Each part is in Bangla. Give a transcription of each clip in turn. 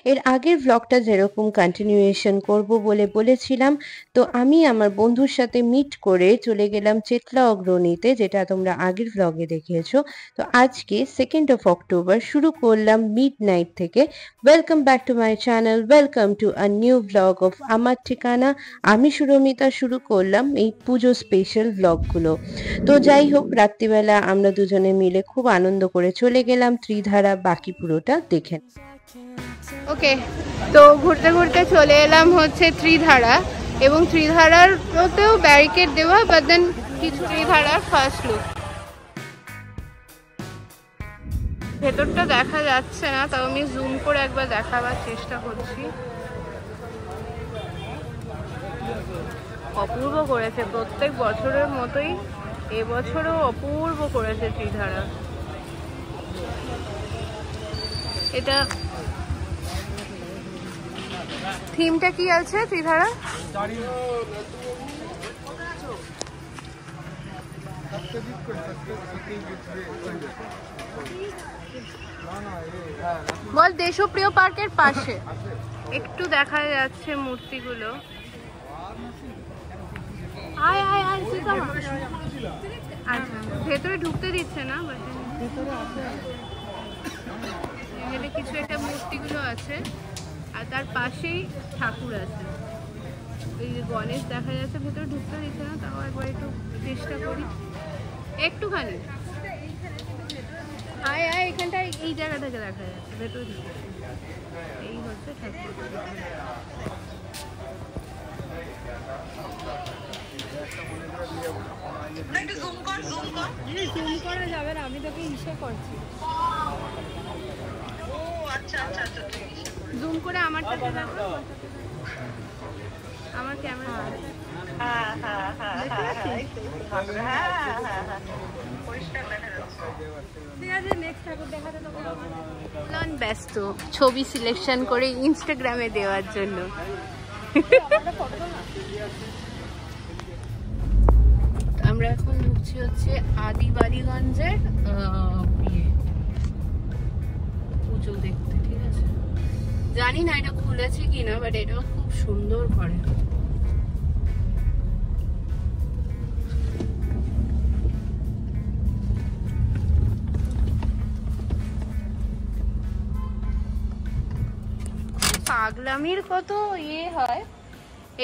এর আগের ব্লগটা যেরকম কন্টিনিউয়েশন করব বলে বলেছিলাম, তো আমি আমার বন্ধুর সাথে মিট করে চলে গেলাম চেতলা অগ্রণীতে, যেটা তোমরা আগের ব্লগে দেখেছো। তো আজকে 2nd অফ অক্টোবর শুরু করলাম মিড নাইট থেকে। Welcome back to my channel, welcome to a new blog of আমার ঠিকানা। আমি সুরমিতা শুরু করলাম এই পুজো স্পেশাল ব্লগগুলো। তো যাই হোক, রাত্রিবেলা আমরা দুজনে মিলে খুব আনন্দ করে চলে গেলাম ত্রিধারা, বাকি পুরোটা দেখে। ওকে, তো ঘুরতে ঘুরতে চলে এলাম হচ্ছে ত্রিধারা, এবং ত্রিধারারতেও ব্যারিকেড দেওয়া, বাট দেন কিছু ত্রিধারার ফার্স্ট লুক। ভেতরটা দেখা যাচ্ছে না, তাও আমি জুম করে একবার দেখাবার চেষ্টা করছি। অপূর্ব করেছে, প্রত্যেক বছরের মতোই এবছরও অপূর্ব করেছে ত্রিধারা। এটা থিমটা কি আছে ত্রিধারা? বল, দেশপ্রিয় পার্কের পাশে একটু দেখা যাচ্ছে মূর্তিগুলো। আচ্ছা, ভেতরে ঢুকতে দিচ্ছে না, এখানে কিছু একটা মূর্তিগুলো আছে, আর তার পাশেই ঠাকুর আছে। এই যে গণেশ দেখা যাচ্ছে, ভেতরে ঢুকতে দিচ্ছে না, তাও একবার একটু চেষ্টা করি একটুখানি। এখানটায় এই জায়গাটাকে দেখা যাচ্ছে, ভেতরে ঢুকতে। এই হচ্ছে ঠাকুর। জুম করা যাবে না, আমি তোকে ইসে করছি। জুম করে আমারটাকে দেখো, আমার ক্যামেরা। ব্যস্ত ছবি সিলেকশন করে ইনস্টাগ্রামে দেওয়ার জন্য। আমরা এখন ঢুকছি হচ্ছে আদিবাড়িগঞ্জের পুজো দেখতে, ঠিক আছে? জানি না এটা খুলেছে কিনা, বাট এটাও খুব সুন্দর করে। পাগলামির কত ইয়ে হয়।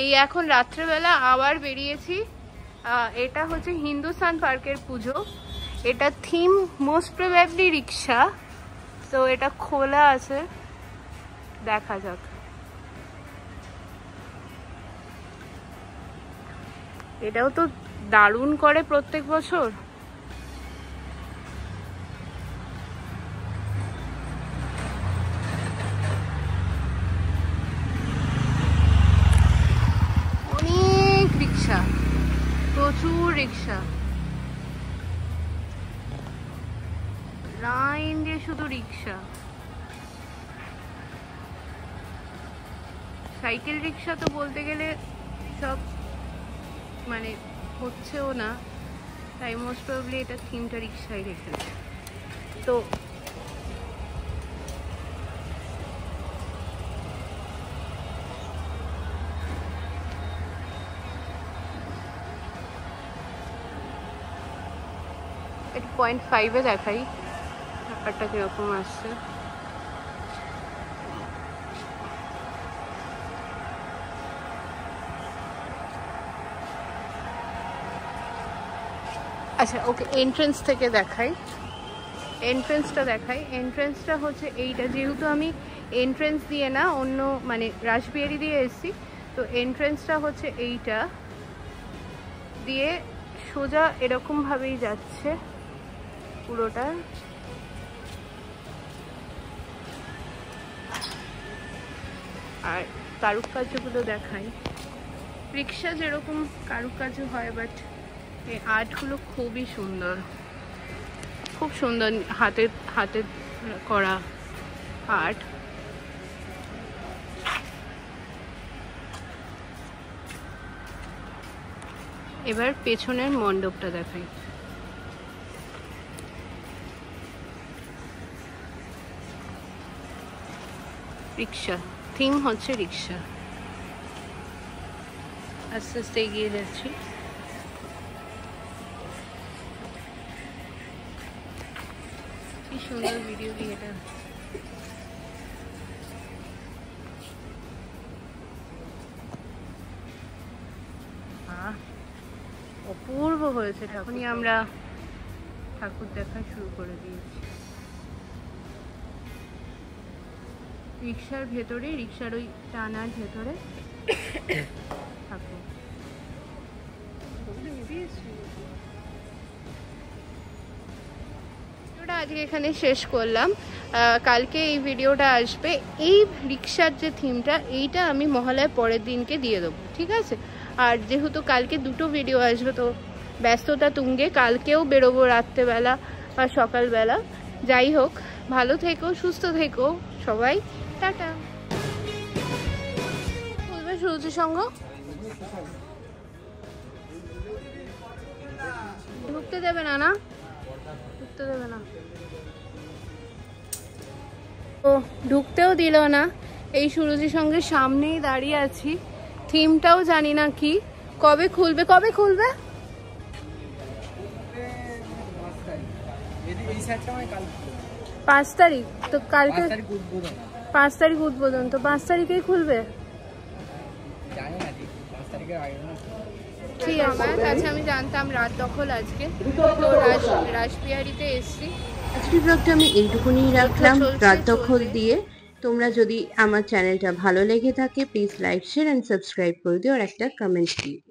এই এখন রাত্রেবেলা আবার বেরিয়েছি। এটা হচ্ছে হিন্দুস্তান পার্কের পুজো। এটা থিম মোস্ট প্রবাবলি রিক্সা। তো এটা খোলা আছে, দেখা যাক। এটাও তো দারুণ করে প্রত্যেক বছর। অনেক রিক্সা, প্রচুর রিক্সা, লাইন দিয়ে শুধু রিক্সা। সাইকেল রিক্সা তো বলতে গেলে সব মানে হচ্ছেও না, তাই মোস্ট প্রবাবলি এটা থিমটা রিক্সায় রেখেছে। তো এটা 0.5-এ দেখাই ব্যাপারটা কিরকম আসছে। আচ্ছা, ওকে, এন্ট্রেন্স থেকে দেখাই। এন্ট্রেন্সটা হচ্ছে এইটা। যেহেতু আমি এন্ট্রেন্স দিয়ে না, অন্য মানে রাসবিহারি দিয়ে এসেছি, তো এন্ট্রেন্সটা হচ্ছে এইটা দিয়ে সোজা এরকম ভাবেই যাচ্ছে পুরোটা। আর কারুকার্যগুলো দেখাই। রিক্সা যেরকম কারুকার্য হয়, বাট এই আর্টগুলো খুবই সুন্দর, খুব সুন্দর হাতে করা আর্ট। এবার পেছনের মণ্ডপটা দেখাই। রিক্সা, থিম হচ্ছে রিক্সা। আস্তে আস্তে এগিয়ে যাচ্ছি। কি সুন্দর ভিডিও এটা। অপূর্ব হয়েছে। এখনই আমরা ঠাকুর দেখা শুরু করে দিয়েছি। রিক্সার ভেতরে, রিক্সার ওই টানার ভেতরে ঠাকুর। আজকে এখানে শেষ করলাম। কালকে এই ভিডিওটা আসবে। এই রিক্সার যে থিমটা, এইটা আমি মহালয়ার পরের দিনকে দিয়ে দেবো, ঠিক আছে? আর যেহেতু কালকে দুটো ভিডিও আসবে, তো ব্যস্ততা তুঙ্গে কালকেও বেরোবো রাত্রেবেলা বা সকালবেলা। যাই হোক, ভালো থেকো, সুস্থ থেকো সবাই, টাটা। বলবে সুরুচি সঙ্গ ঢুকতে দেবে না, না ঢুকতে দেবে না, ও ঢুকতেও দিল না। এই সুরুচির সঙ্গে সামনেই দাঁড়িয়ে আছি। থিমটাও জানি না কি, কবে খুলবে, কবে খুলবে? 5 তারিখ। তো কালকে 5 তারিখ উদ্বোধন, তো 5 তারিখেই খুলবে। ঠিক আছে, আমার কাছে আমি জানতাম রাত দখল আজকে, তো রাসবিহারীতে এসছি। আজকের ব্লগটা আমি এইটুকুনি রাখলাম, রাত দখল দিয়ে। তোমরা যদি আমার চ্যানেলটা ভালো লেগে থাকে, please like, share and subscribe করে দিও আর একটা কমেন্ট দিও।